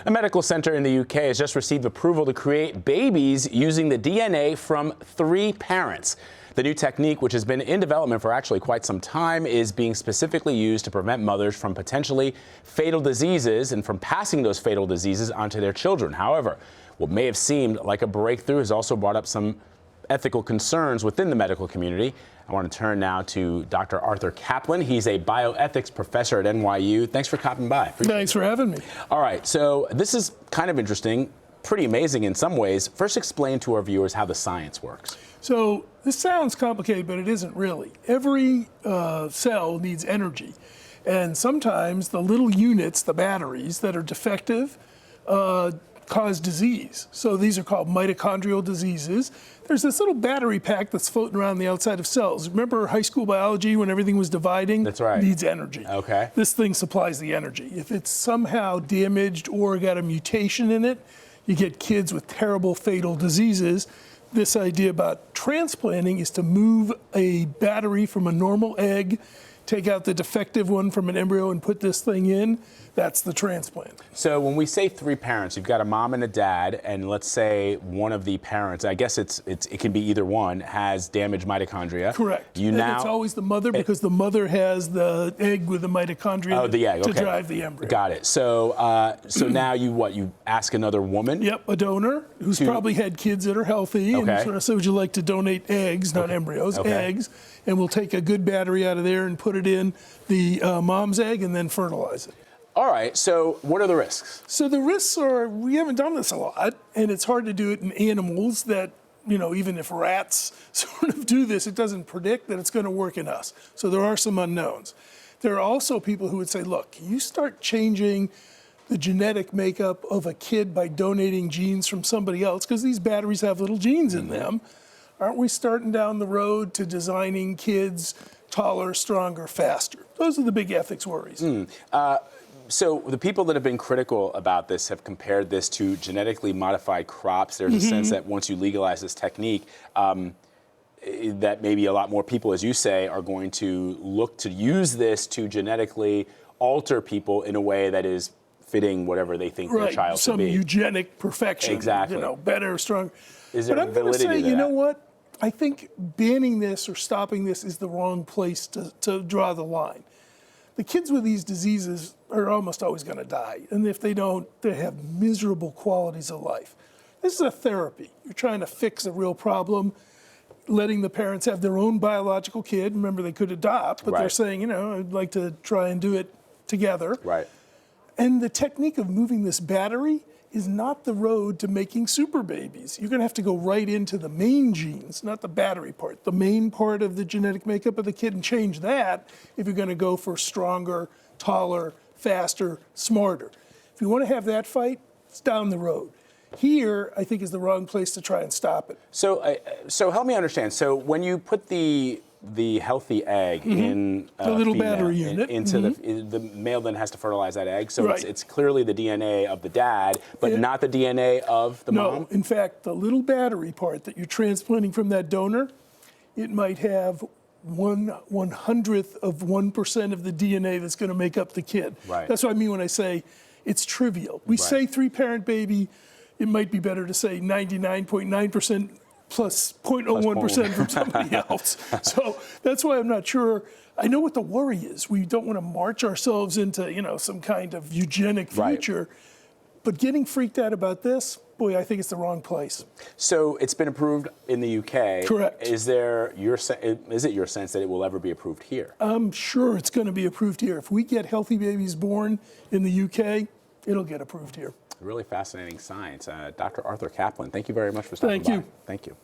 A medical center in the UK has just received approval to create babies using the DNA from 3 parents. The new technique, which has been in development for actually quite some time, is being specifically used to prevent mothers from potentially fatal diseases and from passing those fatal diseases onto their children. However, what may have seemed like a breakthrough has also brought up some ethical concerns within the medical community. I want to turn now to Dr. Arthur Caplan. He's a bioethics professor at NYU. Thanks for stopping by. Thanks for having me. All right, so this is kind of interesting, pretty amazing in some ways. First, explain to our viewers how the science works. So this sounds complicated, but it isn't really. Every cell needs energy. And sometimes the little units, the batteries that are defective, cause disease. So these are called mitochondrial diseases. There's this little battery pack that's floating around the outside of cells. Remember high school biology when everything was dividing? That's right. It needs energy. Okay. This thing supplies the energy. If it's somehow damaged or got a mutation in it, you get kids with terrible fatal diseases. This idea about transplanting is to move a battery from a normal egg, take out the defective one from an embryo and put this thing in. That's the transplant. So when we say 3 parents, you've got a mom and a dad, and let's say one of the parents, I guess it can be either one, has damaged mitochondria. Correct. It's always the mother because the mother has the egg with the mitochondria to drive the embryo. Got it. So so now you ask another woman? Yep, a donor who's probably had kids that are healthy and sort of say, would you like to donate eggs, not embryos, eggs, and we'll take a good battery out of there and put it in the mom's egg and then fertilize it. All right, so what are the risks? So the risks are, we haven't done this a lot, and it's hard to do it in animals that, even if rats sort of do this, it doesn't predict that it's going to work in us. So there are some unknowns. There are also people who would say, look, you start changing the genetic makeup of a kid by donating genes from somebody else, because these batteries have little genes in them. Aren't we starting down the road to designing kids taller, stronger, faster? Those are the big ethics worries. So the people that have been critical about this have compared this to genetically modified crops. There's a sense that once you legalize this technique, that maybe a lot more people, as you say, are going to look to use this to genetically alter people in a way that is fitting whatever they think their child should be. Some eugenic perfection. Exactly. Better, stronger. Is there but I'm validity going to say, to you know that? what? I think banning this or stopping this is the wrong place to draw the line. The kids with these diseases are almost always going to die. And if they don't, they have miserable qualities of life. This is a therapy. You're trying to fix a real problem, letting the parents have their own biological kid. Remember, they could adopt, but they're saying, I'd like to try and do it together. Right. And the technique of moving this battery is not the road to making super babies. You're going to have to go right into the main genes, not the battery part, the main part of the genetic makeup of the kid, and change that if you're going to go for stronger, taller, faster, smarter. If you want to have that fight, it's down the road. Here, I think, is the wrong place to try and stop it. So, so help me understand. So when you put the healthy egg in the little battery unit into the male, then has to fertilize that egg. So it's clearly the DNA of the dad, but not the DNA of the mom. No, in fact, the little battery part that you're transplanting from that donor, it might have 1/100th of 1% of the DNA that's going to make up the kid. Right. That's what I mean when I say it's trivial. We say 3-parent baby. It might be better to say 99.9% plus 0.01% from somebody else. So that's why I'm not sure. I know what the worry is. We don't want to march ourselves into, some kind of eugenic future. But getting freaked out about this, boy, I think it's the wrong place. So it's been approved in the UK. Correct. Is it your sense that it will ever be approved here? I'm sure it's going to be approved here. If we get healthy babies born in the UK, it'll get approved here. Really fascinating science. Dr. Arthur Caplan, thank you very much for stopping by. Thank you. Thank you.